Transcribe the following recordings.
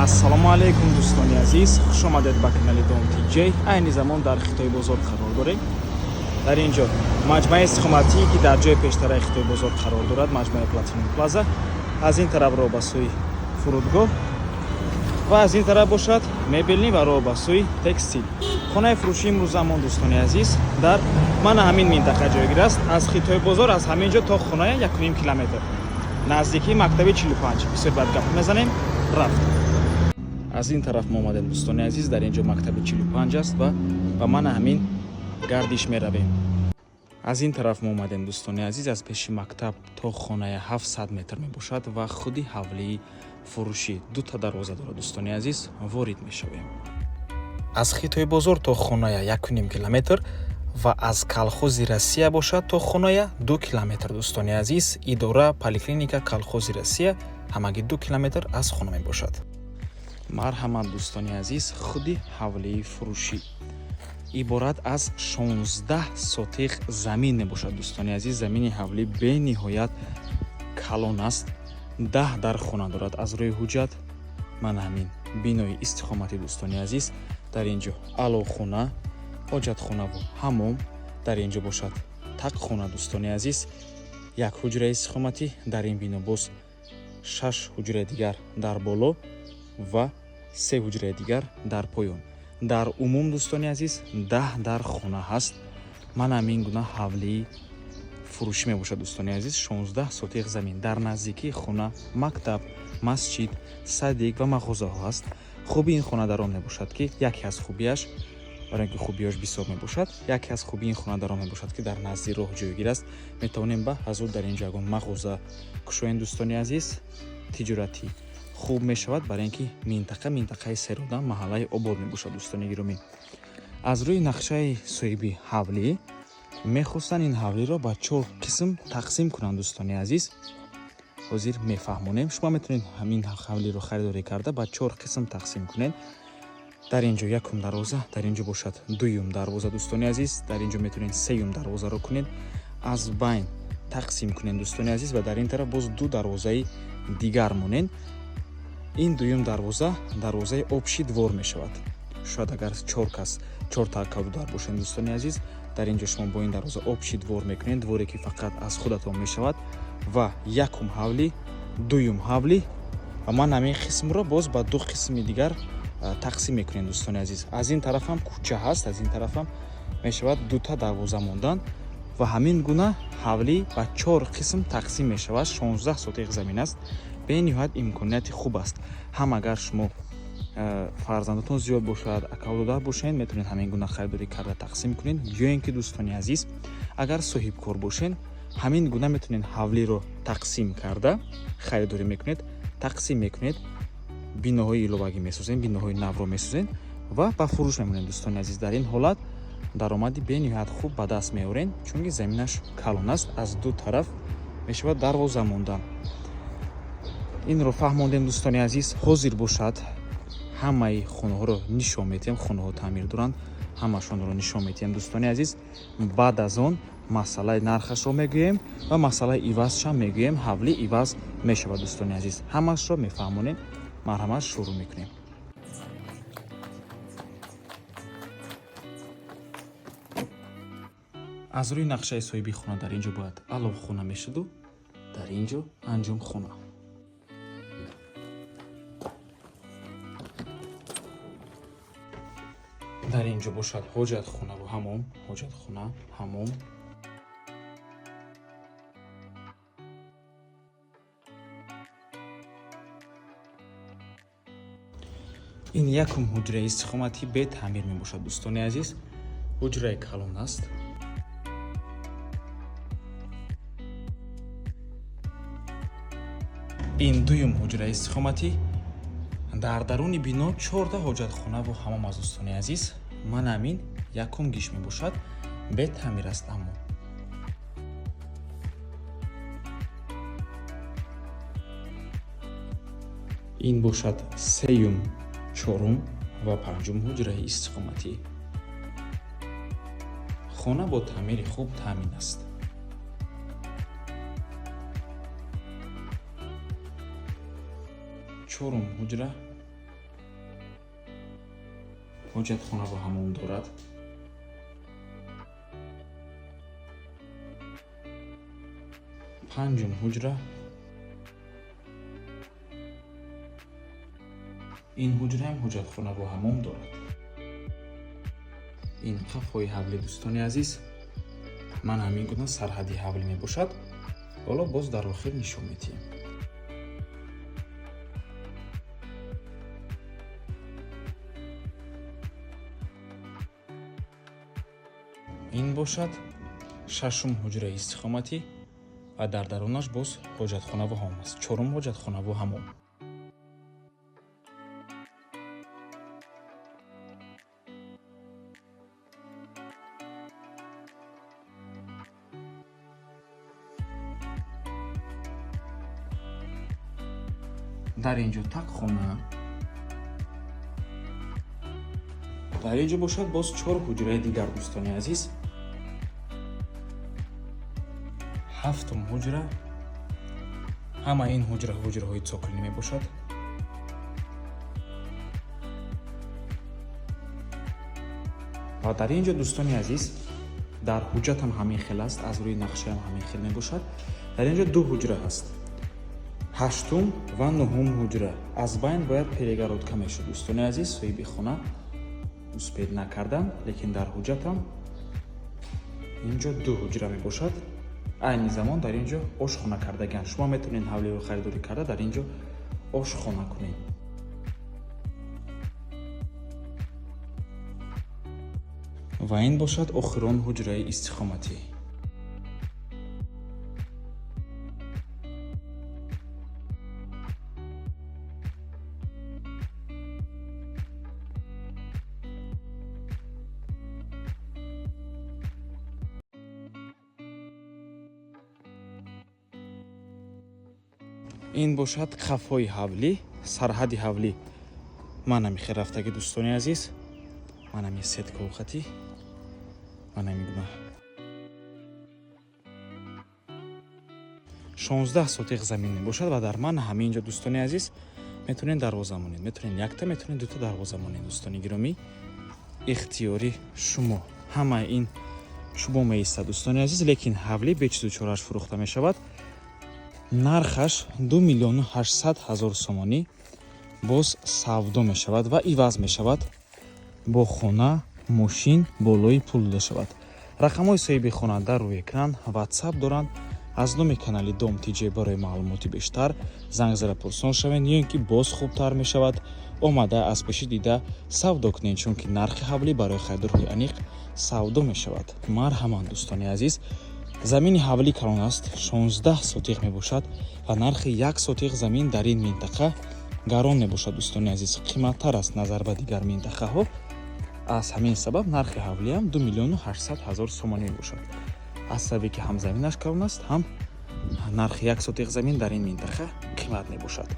ассалому алайкум дӯстони азиз, хуш омадед ба канали Дом TJ. айни замон дар Хитой бозор қарор дорем. Дар ин ҷо маҷмаи истиқоматӣ ки дар ҷои пештараи Хитой бозор қарор дорад, маҷмаи Platinum Plaza, аз ин тараф роҳ ба сӯи фурудгоҳ ва аз ин тараф бошад мебелӣ ва роҳ ба сӯи текстил. Хонаи фурӯшии имрӯз замон дӯстони азиз дар мана ҳамин минтақа ҷойгир аст. Аз Хитой бозор аз ҳамин ҷо то хонаи 1.5 километр наздикии мактаби 45. бисёр бад гап мезанем, рафт. Аз ин тараф мо омадем дӯстони азиз, дар ин ҷо мактаби 45 аст ва ба мана ҳамин гардиш меравем. Аз ин тараф мо омадем дӯстони азиз, аз пеши мактаб то хонаи 700 метр мебошад ва худи ҳавлии фурӯшӣ дута дарвоза дорад дӯстони азиз, ворид мешавем. Аз Хитой бозор то хонаи 1.5 километр ва аз колхози Россия бошад то хонаи 2 километр дӯстони азиз. Идора поликлиника колхози Россия ҳамаги 2 километр аз хона мебошад. Марҳамат дӯстони азиз, худи ҳавлии фурӯшӣ иборат аз 16 сотиқ замин мебошад дӯстони азиз. Замини ҳавлӣ бениҳоят калон аст. 10 дар хона дорад. аз рӯи ҳуҷҷат мана ҳамин бинои истиқоматӣ дӯстони азиз. дар ин ҷо алохона, ҳоҷатхона ва ҳаммом. дар ин ҷо бошад тақхона дӯстони азиз. як ҳуҷраи истиқоматӣ. дар ин бино боз 6 ҳуҷраи дигар дар боло ва 3 ҳуҷраи дигар дар поён. дар умум дӯстони азиз 10 дар хона ҳаст. мана ҳамин гуна ҳавлии фурӯшӣ мебошад дӯстони азиз. 16 сотиқ замин дар наздикии хона мактаб, масҷид, садик ва мағозаҳо ҳаст. хуби ин хона дар он мебошад ки яке аз хубияш, барои ин ки хубиёш бисёр мебошад, яке аз хубии ин хона дар он мебошад ки дар назди роҳ ҷойгир аст. метавонем ба ҳазур дар ин ҷо ягон мағоза кушоем дӯстони азиз. тиҷоратӣ хуб мешавад, барои ин ки минтақаи серода маҳаллаи обод мебошад дӯстони гиромӣ. аз рӯи нақшаи соҳиби ҳавлӣ мехостанд ин ҳавлиро ба 4 қисм тақсим кунанд дӯстони азиз. ҳозир мефаҳмонем. шумо метавонед ҳамин ҳавлиро харидорӣ карда ба 4 қисм тақсим кунед. дар ин ҷо якум дарвоза, дар ин ҷо бошад дуюм дарвоза дӯстони азиз. дар ин ҷо метавонед сеюм дарвозаро кунед, аз байн тақсим кунед дӯстони азиз ва дар ин тараф боз 2 дарвозаи дигар монед. ин дуюм дарвозаи обши двор мешавад. шояд агар 4 кас 4 та кавдудар бошанд дӯстони азиз, дар ин ҷо шумо бо ин дарвоза обши двор мекунед, дворе ки фақат аз худатон мешавад ва якум ҳавлӣ, дуюм ҳавлӣ ва ман ҳамин қисмро боз ба 2 қисми дигар тақсим мекунем дӯстони азиз. аз ин тараф ҳам кӯча ҳаст, аз ин тараф ҳам мешавад 2 та дарвоза мондан ва ҳамин гуна ҳавлӣ ба 4 қисм тақсим мешавад. 16 сотиқ замин аст. бениҳоят имконияти хуб аст. ҳам агар шумо фарзандатон зиёд бошад, акавдодар бошед, метавонед ҳамин гуна харидорӣ карда тақсим кунед. ё ин ки дӯстони азиз, агар соҳибкор бошед, ҳамин гуна метавонед ҳавлиро тақсим карда харидорӣ мекунед, тақсим мекунед, биноҳои иловагӣ месозед, биноҳои навро месозед ва ба фурӯш мемонед дӯстони азиз. дар ин ҳолат даромади бениҳоят хуб ба даст меоред, чунки заминаш калон аст. аз ду тараф мешавад дарвоза мондан. инро фаҳмондем дӯстони азиз. ҳозир бошад ҳамаи хонаҳоро нишон медиҳем. хонаҳо таъмир доранд, ҳамашонро нишон медиҳем дӯстони азиз. баъд аз он масъалаи нархашро мегӯем ва масъалаи ивазшам мегӯем. ҳавлӣ иваз мешавад дӯстони азиз. ҳамашро мефаҳмонем. марҳамат, шурӯъ мекунем. аз рӯи нақшаи соҳиби хона дар ин ҷо бояд аловхона мешуду, дар ин ҷо анҷомхона. дар ин ҷо бошад ҳоҷатхона ва ҳаммом, ҳоҷатхона, ҳаммом. ин якум ҳуҷраи истиқоматӣ бе таъмир мебошад дӯстони азиз. ҳуҷраи калон аст. ин дуюм ҳуҷраи истиқоматӣ. дар даруни бино 4 ҳоҷатхона ва ҳаммом аст дӯстони азиз. ман ҳамин якум гиш мебошад, бе таъмир аст. аммо ин бошад сеюм, чорум ва панҷум ҳуҷраи истиқоматӣ. хона бо таъмири хуб таъмин аст. чорум ҳуҷра ҳоҷатхона ва ҳаммом дорад. панҷум ҳуҷра. ин ҳуҷраам ҳоҷатхона ва ҳаммом дорад. ин қафои ҳавли дӯстони азиз, ман ҳамин гуна сарҳади ҳавлӣ мебошад. ҳоло боз дар охир нишон медиҳем. ин бошад шашум ҳуҷраи истиқоматӣ ва дар дарунаш боз ҳоҷатхона ва ҳаммом аст. чорум ҳоҷатхона ва ҳаммом. дар инҷо тақхона. дар инҷо бошад боз 4 ҳуҷраи дигар дӯстони азиз. 7 ҳуҷра. ҳама ин ҳуҷраҳои цокилӣ мебошад. ва дар инҷо дӯстони азиз, дар ҳуҷҷатам ҳамин хел аст, аз рӯи нақшаам ҳамин хел мебошад. дар инҷо 2 ҳуҷра ҳаст. 8 ва 9 ҳуҷра. аз байн бояд перегородка мешуд дӯстони азиз, соҳиби хона успед накардам, лекин дар ҳуҷҷатам инҷо 2 ҳуҷра мебошад. айни замон дар инҷо ошхона кардаган. шумо метавонед ҳавлиро харидорӣ карда дар инҷо ошхона кунед. ва ин бошад охирон ҳуҷраи истиқоматӣ. ин бошад қафои ҳавлӣ, сарҳади ҳавлӣ. манами херафтаги дӯстони азиз, манами сетка овқатӣ, манами гуна 16 сотиқ замин мебошад ва дар ман ҳамин ҷо дӯстони азиз метавонед дарвоза монед, метавонед якта, метавонед дута дарвоза монед. дӯстони гиромӣ, ихтиёри шумо. ҳама ин шумо меистад дӯстони азиз, лекин ҳавлӣ бечизу чорааш фурӯхта мешавад. нархаш 2 миллиону 800 ҳазор сомонӣ боз савдо мешавад ва иваз мешавад бо хона, мошин, болои пул дода шавад. рақамҳои соҳиби хона дар рӯи экран ватсап доранд. аз номи канали Dom TJ барои маълумоти бештар занг зада пурсон шавед, ё ин ки боз хубтар мешавад омада аз пеши дида савдо кунед, чунки нархи ҳавлӣ барои харидорҳои аниқ савдо мешавад. марҳаман дӯстони азиз, замини ҳавлӣ калон аст, 16 сотиқ мебошад ва нархи 1 сотиқ замин дар ин минтақа гарон мебошад дӯстони азиз, қиматтар аст назар ба дигар минтақаҳо. аз ҳамин сабаб нархи ҳавлиам 2 миллиону 800 ҳазор сомонӣ мебошад. аз сабаби ки ҳам заминаш калон аст, ҳам нархи 1 сотиқ замин дар ин минтақа қимат мебошад.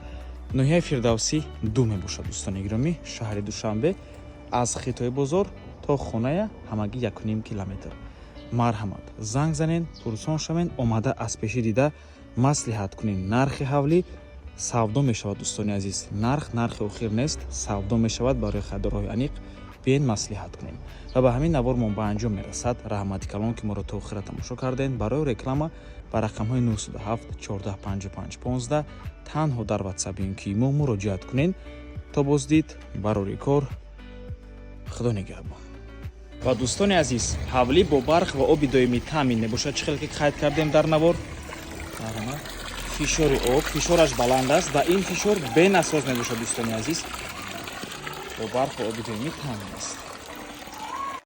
ноҳияи Фирдавсӣ 2 мебошад дӯстони гиромӣ, шаҳри Душанбе. аз хитои бозор то хоная ҳамагӣ 1.5 километр. марҳамат, занг занед, пурсон шавед, омада аз пеши дида маслиҳат кунед. нархи ҳавлӣ савдо мешавад дӯстони азиз. нархи охир нест, савдо мешавад барои харидорҳои аниқ. биен маслиҳат кунем ва ба ҳамин навор мо ба анҷом мерасад. раҳмати калон ки моро то охира тамошо кардем. барои реклама ба рақамҳои 907 14 55 15 танҳо дар ватсаби ин ки мо муроҷиат кунед. то боздид, барори кор, худо нигаҳбон. ва дӯстони азиз, ҳавлӣ бо барқ ва оби доимӣ таъмин мебошад. чӣ хел ки қайд кардем дар навор, фишори об, фишораш баланд аст ва ин фишор бенасоз мебошад дӯстони азиз. бо барқ ва оби доимӣ таъмин аст.